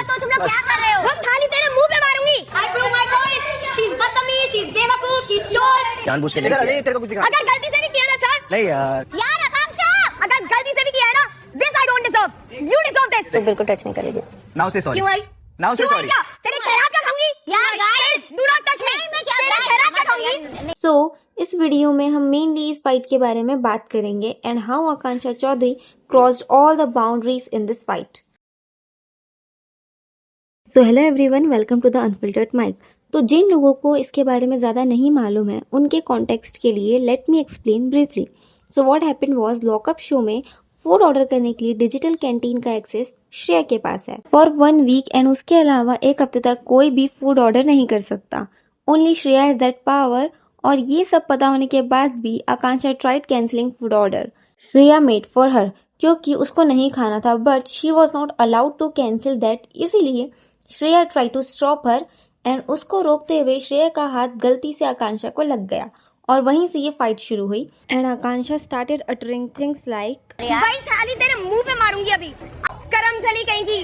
तो तुम लोग क्या कर रहे हो? वो थाली तेरे मुंह पे मारूंगी। I prove my point. She's बदतमीज, she's बेवकूफ, she's चोर। जानबूझ के नहीं। तेरे को कुछ दिखा। अगर गलती से भी किया ना सर। नहीं यार। यार आकांक्षा, अगर गलती से भी किया है ना, this I don't deserve. You deserve this. तो बिल्कुल टच नहीं करेगी। Now say sorry. क्यों आई? Now say क्यों आई sorry. क्या? तेरे खैरात का खाऊंगी? यार guys, do not touch me. मैं क्या तेरे खैरात का खाऊंगी? सो इस वीडियो में हम मेनली इस फाइट के बारे में बात करेंगे and how Akanksha Chaudhary crossed all the boundaries in this fight. So hello everyone, welcome to the unfiltered mic. तो जिन लोगों को इसके बारे में ज़्यादा नहीं मालूम है उनके कॉन्टेक्स्ट के लिए let me explain briefly. So what happened was, lockup show में फूड ऑर्डर करने के लिए डिजिटल कैंटीन का एक्सेस श्रेया के पास है फॉर 1 वीक एंड उसके अलावा एक हफ्ते तक कोई भी फूड ऑर्डर नहीं कर सकता। Only Shreya has that power. और ये सब पता होने के बाद भी Akanksha tried cancelling food order Shreya made for her, क्योंकि उसको नहीं खाना था but she was not allowed to cancel that. इसीलिए Shreya try to stop her and उसको रोकते हुए श्रेया का हाथ गलती से आकांक्षा को लग गया और वहीं से ये फाइट शुरू हुई and Akanksha started uttering things like वही थाली तेरे मुंह पे मारूंगी अभी, करम चली कहीं की।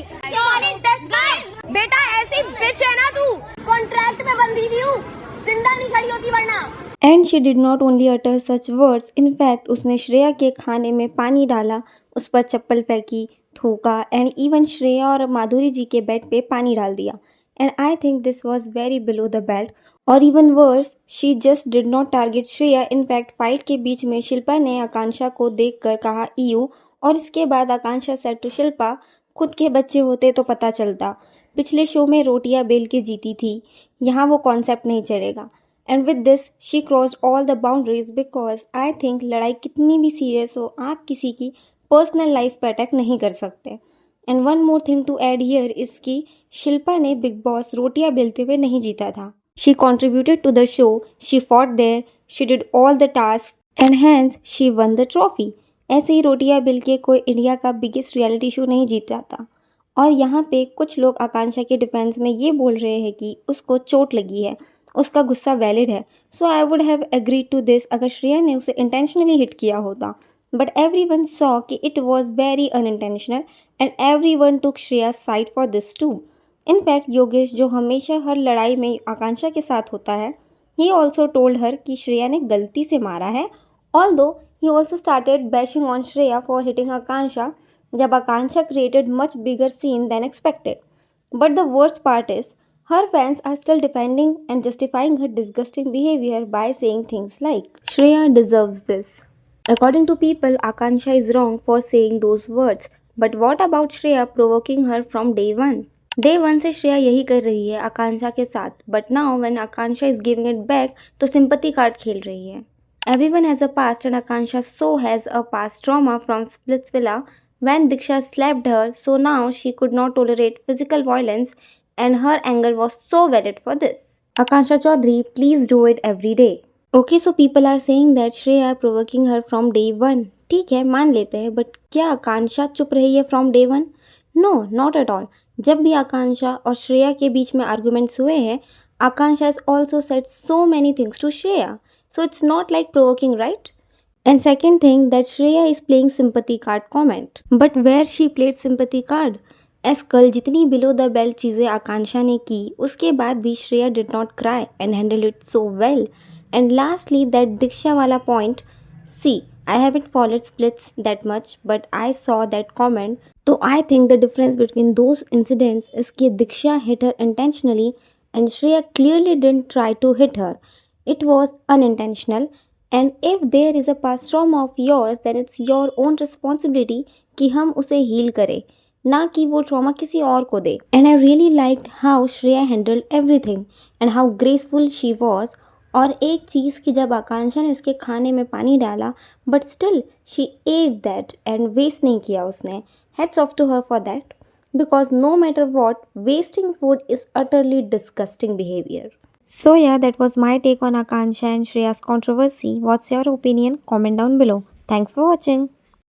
बेटा ऐसी बिच है ना तू, कॉन्ट्रैक्ट में बंधी हुई हूँ, जिंदा नहीं खड़ी होती वरना। And she did not only utter such words, in fact उसने श्रेया के खाने में पानी डाला, उस पर चप्पल फेंकी, थूका एंड इवन श्रेया और माधुरी जी के बेड पे पानी डाल दिया। And I think this was very below the belt. और even worse, she just did not target Shreya. In fact fight के बीच में शिल्पा ने आकांक्षा को देखकर कहा ईयू, और इसके बाद आकांक्षा सेड टू शिल्पा, खुद के बच्चे होते तो पता चलता, पिछले शो में रोटियां बेल के जीती थी, यहाँ वो कॉन्सेप्ट नहीं चलेगा। And with this she crossed all the boundaries because I think लड़ाई कितनी भी सीरियस हो, आप किसी की पर्सनल लाइफ पर अटैक नहीं कर सकते। And one more thing to add here is कि शिल्पा ने बिग बॉस रोटियां बेलते हुए नहीं जीता था। She contributed to the show, she fought there, she did all the task and hence she won the trophy. ऐसे ही रोटियां बेल के कोई इंडिया का बिगेस्ट रियलिटी शो नहीं जीता था। और यहाँ पे कुछ लोग आकांक्षा के डिफेंस में ये बोल रहे हैं कि उसको चोट लगी है, उसका गुस्सा वैलिड है। So I would have agreed to this अगर श्रेया ने उसे इंटेंशनली हिट किया होता, बट एवरीवन सॉ कि it was very unintentional and everyone took Shreya side for this too. In fact Yogesh, जो हमेशा हर लड़ाई में आकांक्षा के साथ होता है, ही ऑल्सो टोल्ड हर कि श्रेया ने गलती से मारा है। Although he also started bashing on Shreya for hitting Akanksha, जब Akanksha created much bigger scene than expected. But the worst part is, her fans are still defending and justifying her disgusting behavior by saying things like, Shreya deserves this. According to people, Akansha is wrong for saying those words. But what about Shreya provoking her from day one? Day one से श्रेया यही कर रही है आकांक्षा के साथ, but now when Akansha is giving it back, तो sympathy card खेल रही है। Everyone has a past and Akansha so has a past trauma from Splitsvilla when Diksha slapped her, so now she could not tolerate physical violence and her anger was so valid for this. Akansha Chaudhary, please do it every day. Okay, so people are saying that Shreya provoking her from day one. ठीक है, मान लेते हैं, but क्या आकांक्षा चुप रही है from day one? No, not at all. जब भी आकांक्षा और श्रेया के बीच में arguments हुए हैं, आकांक्षा has also said so many things to Shreya. So it's not like provoking, right? And second thing, that Shreya is playing sympathy card comment. But where she played sympathy card? As कल जितनी below the belt चीज़ें आकांक्षा ने की, उसके बाद भी Shreya did not cry and handled it so well. And lastly, that Diksha वाला point. See, I haven't followed splits that much, but I saw that comment. So I think the difference between those incidents is कि Diksha hit her intentionally and Shreya clearly didn't try to hit her. It was unintentional. And if there is a past trauma of yours, then it's your own responsibility कि हम उसे heal करें, ना कि वो trauma किसी और को दे। And I really liked how Shreya handled everything and how graceful she was. और एक चीज़ कि जब आकांक्षा ने उसके खाने में पानी डाला, but still she ate that and waste नहीं किया उसने। Hats off to her for that, because no matter what, wasting food is utterly disgusting behavior. So yeah, that was my take on Akansha and Shreya's controversy. What's your opinion? Comment down below. Thanks for watching.